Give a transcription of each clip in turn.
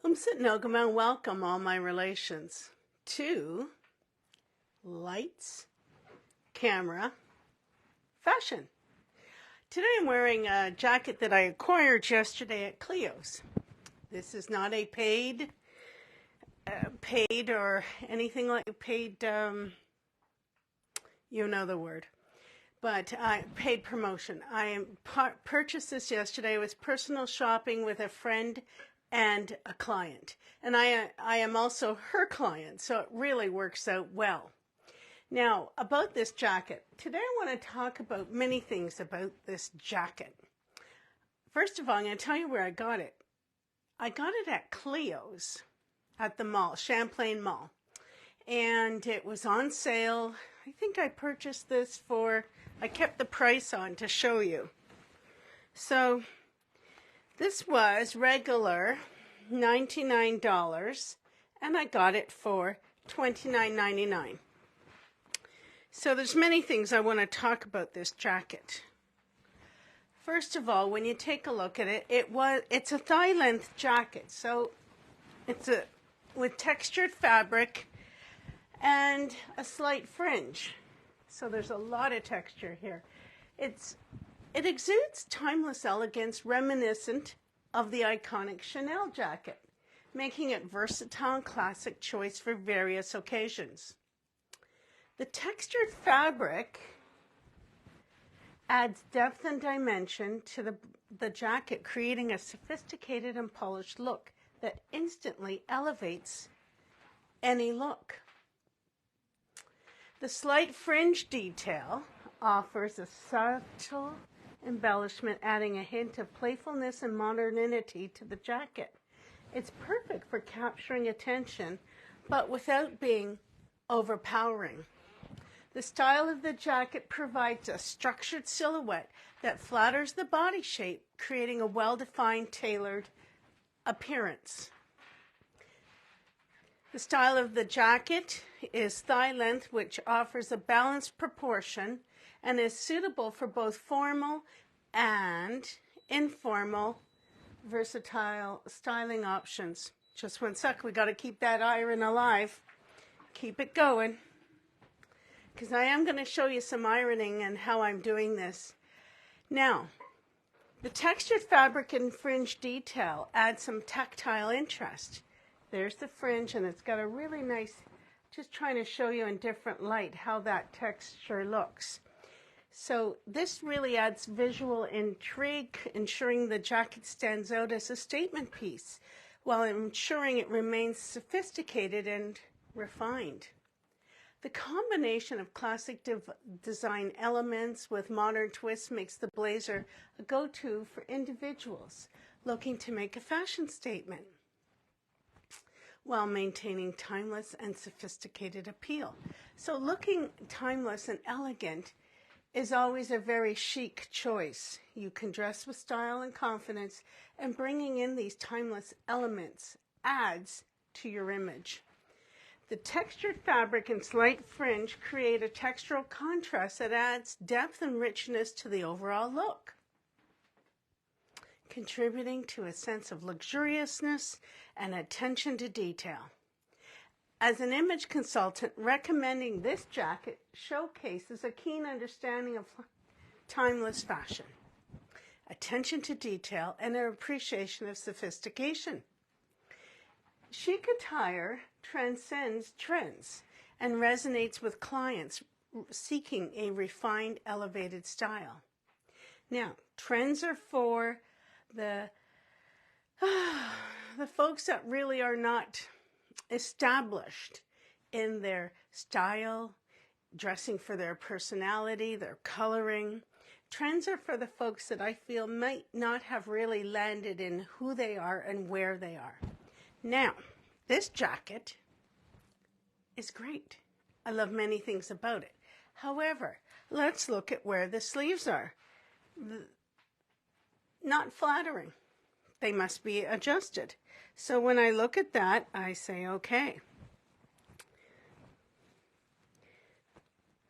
Nogama, welcome all my relations to lights, camera, fashion. Today I'm wearing a jacket that I acquired yesterday at Cleo's. This is not a paid or anything like paid, you know the word, but paid promotion. I purchased this yesterday. It was personal shopping with a friend and a client. And I am also her client, so it really works out well. Now, about this jacket. Today I want to talk about many things about this jacket. First of all, I'm going to tell you where I got it. I got it at Cleo's at the mall, Champlain Mall. And it was on sale. I think I purchased this I kept the price on to show you. So, this was regular $99, and I got it for $29.99. So there's many things I want to talk about this jacket. First of all, when you take a look at it, it's a thigh-length jacket. So it's with textured fabric and a slight fringe. So there's a lot of texture here. It exudes timeless elegance reminiscent of the iconic Chanel jacket, making it versatile and classic choice for various occasions. The textured fabric adds depth and dimension to the jacket, creating a sophisticated and polished look that instantly elevates any look. The slight fringe detail offers a subtle embellishment, adding a hint of playfulness and modernity to the jacket. It's perfect for capturing attention, but without being overpowering. The style of the jacket provides a structured silhouette that flatters the body shape, creating a well-defined, tailored appearance. The style of the jacket is thigh length, which offers a balanced proportion and is suitable for both formal and informal versatile styling options. Just one sec, we got to keep that iron alive. Keep it going. Because I am going to show you some ironing and how I'm doing this. Now, the textured fabric and fringe detail add some tactile interest. There's the fringe, and it's got a really nice, just trying to show you in different light how that texture looks. So this really adds visual intrigue, ensuring the jacket stands out as a statement piece, while ensuring it remains sophisticated and refined. The combination of classic design elements with modern twists makes the blazer a go-to for individuals looking to make a fashion statement, while maintaining timeless and sophisticated appeal. So looking timeless and elegant is always a very chic choice. You can dress with style and confidence, and bringing in these timeless elements adds to your image. The textured fabric and slight fringe create a textural contrast that adds depth and richness to the overall look, contributing to a sense of luxuriousness and attention to detail. As an image consultant, recommending this jacket showcases a keen understanding of timeless fashion, attention to detail, and an appreciation of sophistication. Chic attire transcends trends and resonates with clients seeking a refined, elevated style. Now, trends are for the folks that really are not established in their style, dressing for their personality, their coloring. Trends are for the folks that I feel might not have really landed in who they are and where they are. Now, this jacket is great. I love many things about it. However, let's look at where the sleeves are. Not flattering. They must be adjusted. So when I look at that, I say, okay.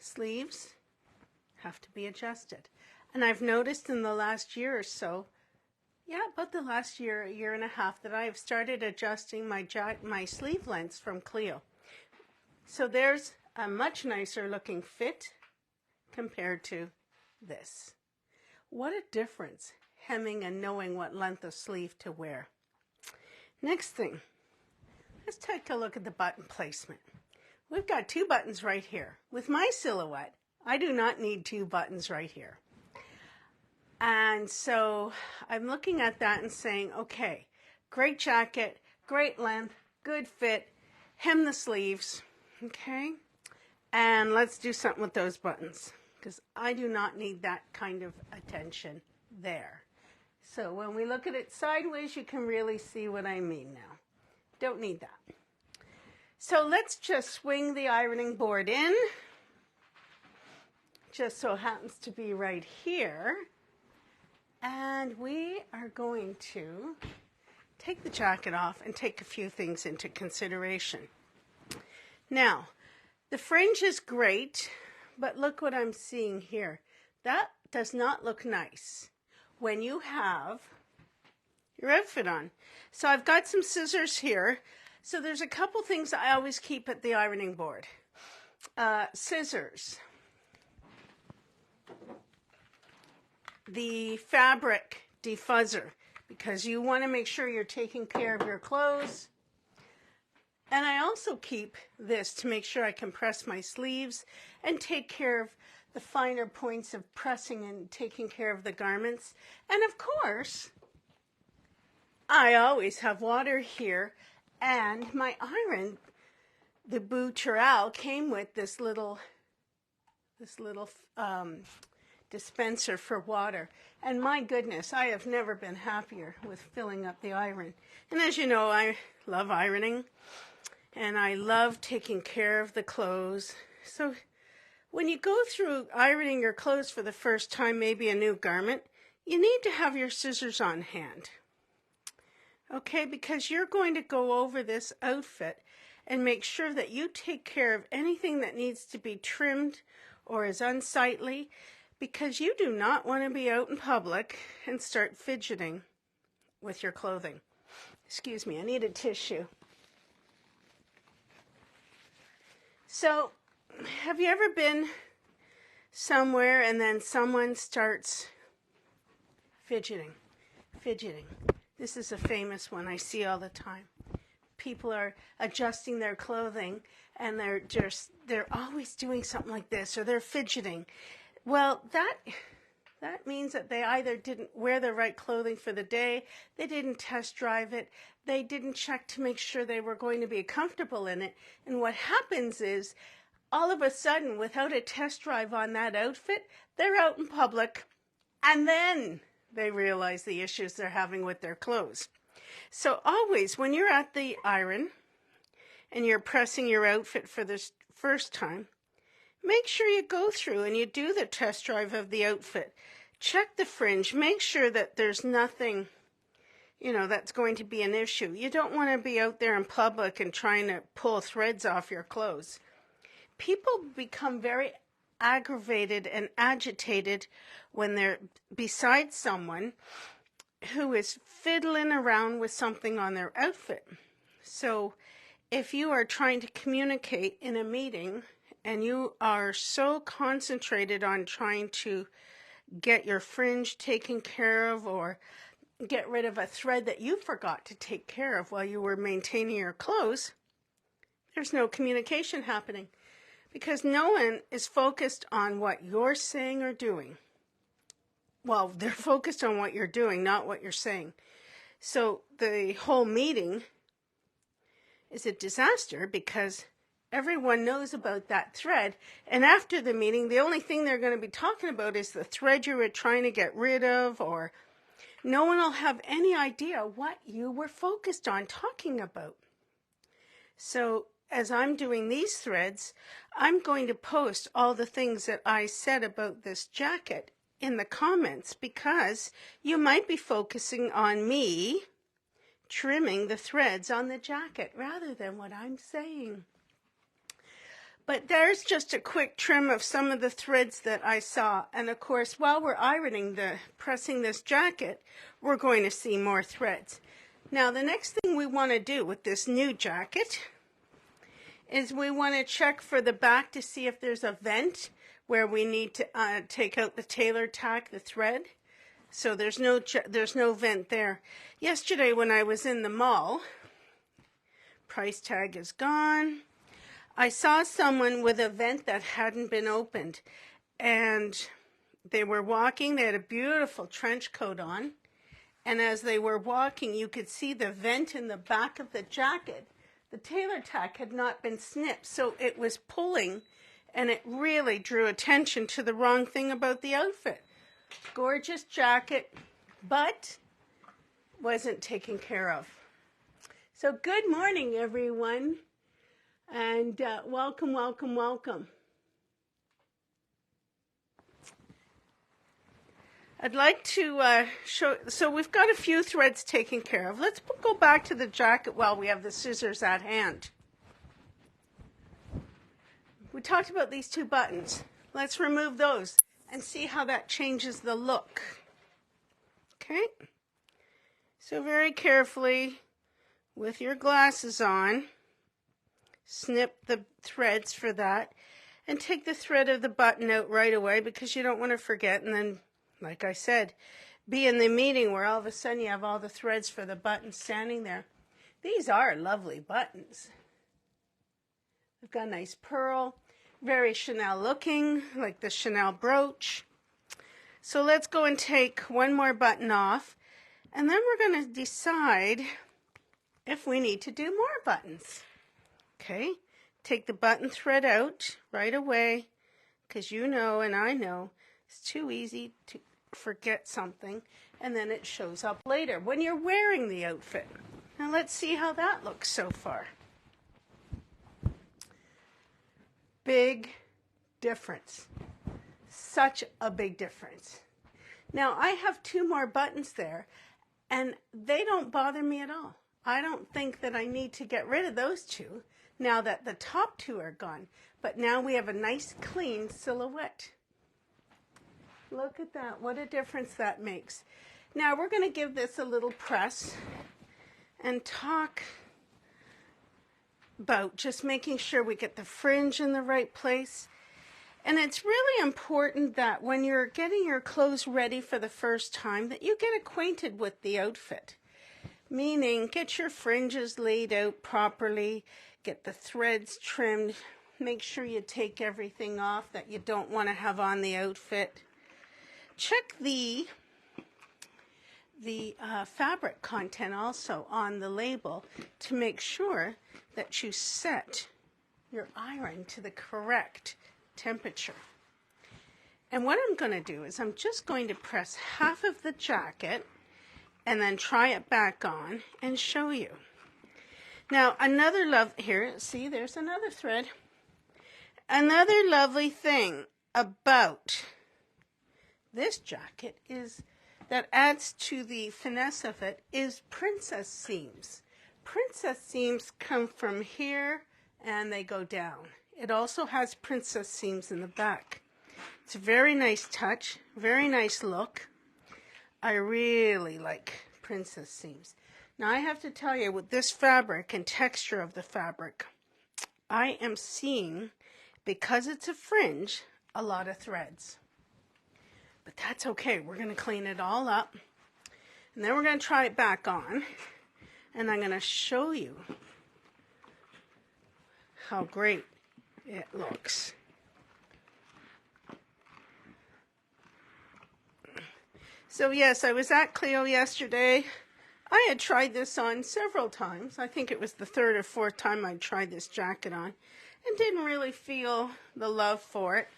Sleeves have to be adjusted. And I've noticed in the last year or so, about the last year, year and a half that I have started adjusting my sleeve lengths from Clio. So there's a much nicer looking fit compared to this. What a difference, hemming and knowing what length of sleeve to wear. Next thing, let's take a look at the button placement. We've got 2 buttons right here. With my silhouette, I do not need 2 buttons right here. And so I'm looking at that and saying, okay, great jacket, great length, good fit, hem the sleeves, okay? And let's do something with those buttons, because I do not need that kind of attention there. So when we look at it sideways, you can really see what I mean now. Don't need that. So let's just swing the ironing board in. Just so happens to be right here. And we are going to take the jacket off and take a few things into consideration. Now, the fringe is great, but look what I'm seeing here. That does not look nice when you have your outfit on. So I've got some scissors here. So there's a couple things I always keep at the ironing board. Scissors. The fabric defuzzer, because you want to make sure you're taking care of your clothes. And I also keep this to make sure I can press my sleeves and take care of the finer points of pressing and taking care of the garments. And of course, I always have water here, and my iron, the Bouturale, came with this little dispenser for water. And my goodness, I have never been happier with filling up the iron. And as you know, I love ironing and I love taking care of the clothes. So when you go through ironing your clothes for the first time, maybe a new garment, you need to have your scissors on hand. Okay, because you're going to go over this outfit and make sure that you take care of anything that needs to be trimmed or is unsightly, because you do not want to be out in public and start fidgeting with your clothing. Excuse me, I need a tissue. So, have you ever been somewhere and then someone starts fidgeting? This is a famous one I see all the time. People are adjusting their clothing and they're always doing something like this, or they're fidgeting. Well, that means that they either didn't wear the right clothing for the day, they didn't test drive it, they didn't check to make sure they were going to be comfortable in it. And what happens is, all of a sudden, without a test drive on that outfit, they're out in public, and then they realize the issues they're having with their clothes. So always, when you're at the iron and you're pressing your outfit for the first time, make sure you go through and you do the test drive of the outfit. Check the fringe. Make sure that there's nothing, that's going to be an issue. You don't want to be out there in public and trying to pull threads off your clothes. People become very aggravated and agitated when they're beside someone who is fiddling around with something on their outfit. So if you are trying to communicate in a meeting and you are so concentrated on trying to get your fringe taken care of or get rid of a thread that you forgot to take care of while you were maintaining your clothes, there's no communication happening because no one is focused on what you're saying or doing. Well, they're focused on what you're doing, not what you're saying. So the whole meeting is a disaster because everyone knows about that thread. And after the meeting, the only thing they're going to be talking about is the thread you were trying to get rid of, or no one will have any idea what you were focused on talking about. So as I'm doing these threads, I'm going to post all the things that I said about this jacket in the comments, because you might be focusing on me trimming the threads on the jacket rather than what I'm saying. But there's just a quick trim of some of the threads that I saw. And of course, while we're pressing this jacket, we're going to see more threads. Now, the next thing we want to do with this new jacket is we want to check for the back to see if there's a vent where we need to take out the tailor tack, the thread. So there's no vent there. Yesterday when I was in the mall, price tag is gone, I saw someone with a vent that hadn't been opened, and they were walking. They had a beautiful trench coat on, and as they were walking, you could see the vent in the back of the jacket. The tailor tack had not been snipped, so it was pulling, and it really drew attention to the wrong thing about the outfit. Gorgeous jacket, but wasn't taken care of. So good morning, everyone. And welcome, welcome, welcome. I'd like to show, so we've got a few threads taken care of. Let's go back to the jacket while we have the scissors at hand. We talked about these two buttons. Let's remove those and see how that changes the look. Okay? So very carefully, with your glasses on, snip the threads for that, and take the thread of the button out right away because you don't want to forget, and then, like I said, be in the meeting where all of a sudden you have all the threads for the button standing there. These are lovely buttons. They've got a nice pearl, very Chanel looking, like the Chanel brooch. So let's go and take one more button off, and then we're going to decide if we need to do more buttons. Okay, take the button thread out right away, because you know and I know it's too easy to forget something, and then it shows up later when you're wearing the outfit. Now let's see how that looks so far. Big difference. Such a big difference. Now I have two more buttons there, and they don't bother me at all. I don't think that I need to get rid of those two now that the top two are gone. But now we have a nice clean silhouette. Look at that. What a difference that makes. Now we're going to give this a little press and talk about just making sure we get the fringe in the right place. And it's really important that when you're getting your clothes ready for the first time, that you get acquainted with the outfit. Meaning, get your fringes laid out properly, get the threads trimmed, make sure you take everything off that you don't want to have on the outfit. Check the fabric content also on the label to make sure that you set your iron to the correct temperature. And what I'm going to do is I'm just going to press half of the jacket and then try it back on and show you. Now another here, see, there's another thread. Another lovely thing about this jacket is that adds to the finesse of it is princess seams. Princess seams come from here and they go down. It also has princess seams in the back. It's a very nice touch, very nice look. I really like princess seams. Now I have to tell you, with this fabric and texture of the fabric, I am seeing, because it's a fringe, a lot of threads. But that's okay. We're going to clean it all up. And then we're going to try it back on. And I'm going to show you how great it looks. So yes, I was at Cleo yesterday. I had tried this on several times. I think it was the third or fourth time I tried this jacket on, and didn't really feel the love for it.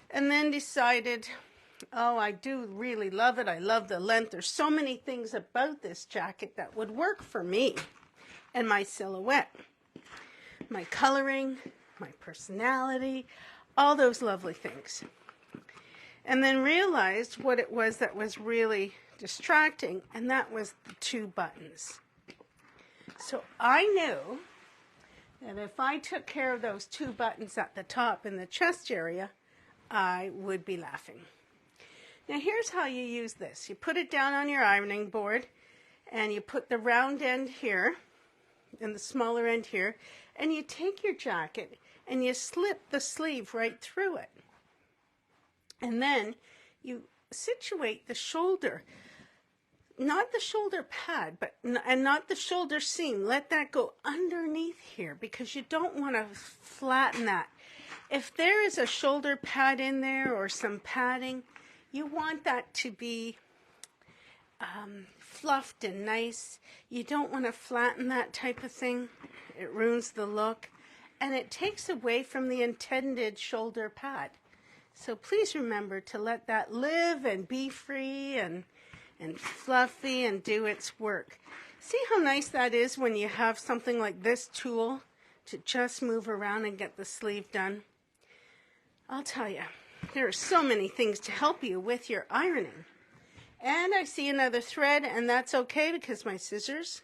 And then decided, oh, I do really love it. I love the length. There's so many things about this jacket that would work for me and my silhouette. My coloring, my personality, all those lovely things. And then realized what it was that was really distracting, and that was the two buttons. So I knew And if I took care of those 2 buttons at the top in the chest area, I would be laughing. Now here's how you use this. You put it down on your ironing board and you put the round end here and the smaller end here, and you take your jacket and you slip the sleeve right through it. And then you situate the shoulder, not the shoulder pad, and not the shoulder seam. Let that go underneath here because you don't want to flatten that. If there is a shoulder pad in there or some padding, you want that to be fluffed and nice. You don't want to flatten that type of thing. It ruins the look and it takes away from the intended shoulder pad. So please remember to let that live and be free and fluffy and do its work. See how nice that is when you have something like this tool to just move around and get the sleeve done. I'll tell you, there are so many things to help you with your ironing. And I see another thread, and that's okay because my scissors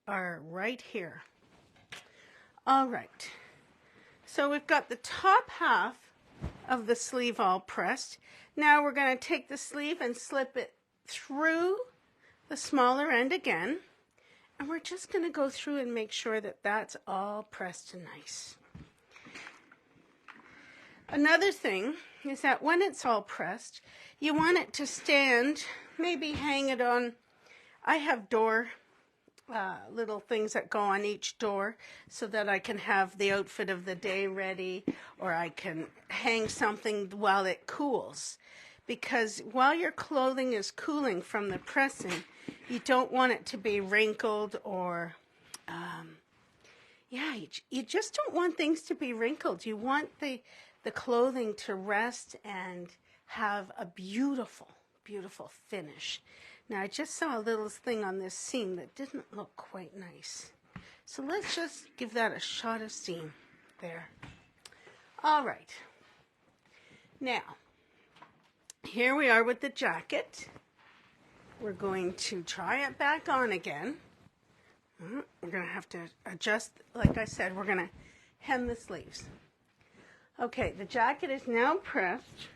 are right here. All right, so we've got the top half of the sleeve all pressed. Now we're going to take the sleeve and slip it through the smaller end again, and we're just going to go through and make sure that that's all pressed and nice. Another thing is that when it's all pressed, you want it to stand, maybe hang it on, I have door little things that go on each door so that I can have the outfit of the day ready, or I can hang something while it cools. Because while your clothing is cooling from the pressing, you don't want it to be wrinkled or, you just don't want things to be wrinkled. You want the clothing to rest and have a beautiful, beautiful finish. Now, I just saw a little thing on this seam that didn't look quite nice. So let's just give that a shot of steam there. All right. Now, here we are with the jacket. We're going to try it back on again. We're going to have to adjust, like I said, we're going to hem the sleeves. Okay, the jacket is now pressed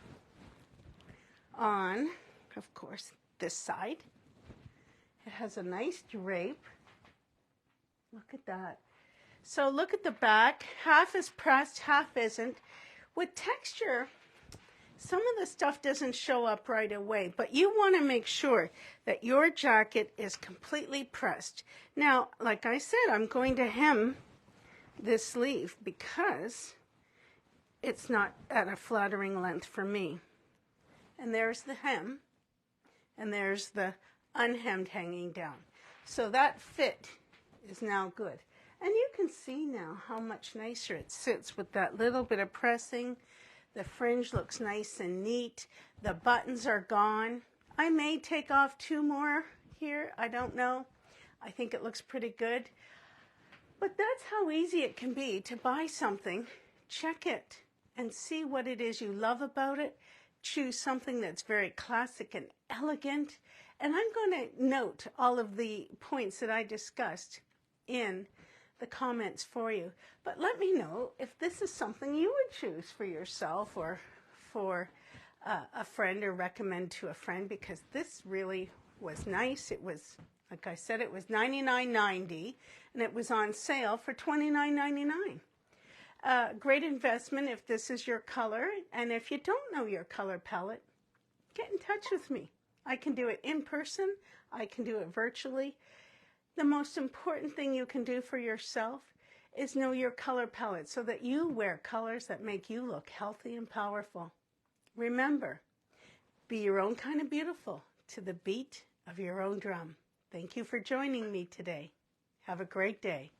on, of course, this side. It has a nice drape. Look at that. So look at the back. Half is pressed, half isn't. With texture, some of the stuff doesn't show up right away, but you want to make sure that your jacket is completely pressed. Now, like I said, I'm going to hem this sleeve because it's not at a flattering length for me. And there's the hem, and there's the unhemmed hanging down. So that fit is now good. And you can see now how much nicer it sits with that little bit of pressing. The fringe looks nice and neat. The buttons are gone. I may take off 2 more here. I don't know. I think it looks pretty good. But that's how easy it can be to buy something, check it, and see what it is you love about it. Choose something that's very classic and elegant. And I'm going to note all of the points that I discussed in the comments for you. But let me know if this is something you would choose for yourself or for a friend, or recommend to a friend, because this really was nice. It was, like I said, it was $99.90 and it was on sale for $29.99. Great investment if this is your color. And if you don't know your color palette, get in touch with me. I can do it in person. I can do it virtually. The most important thing you can do for yourself is know your color palette so that you wear colors that make you look healthy and powerful. Remember, be your own kind of beautiful to the beat of your own drum. Thank you for joining me today. Have a great day.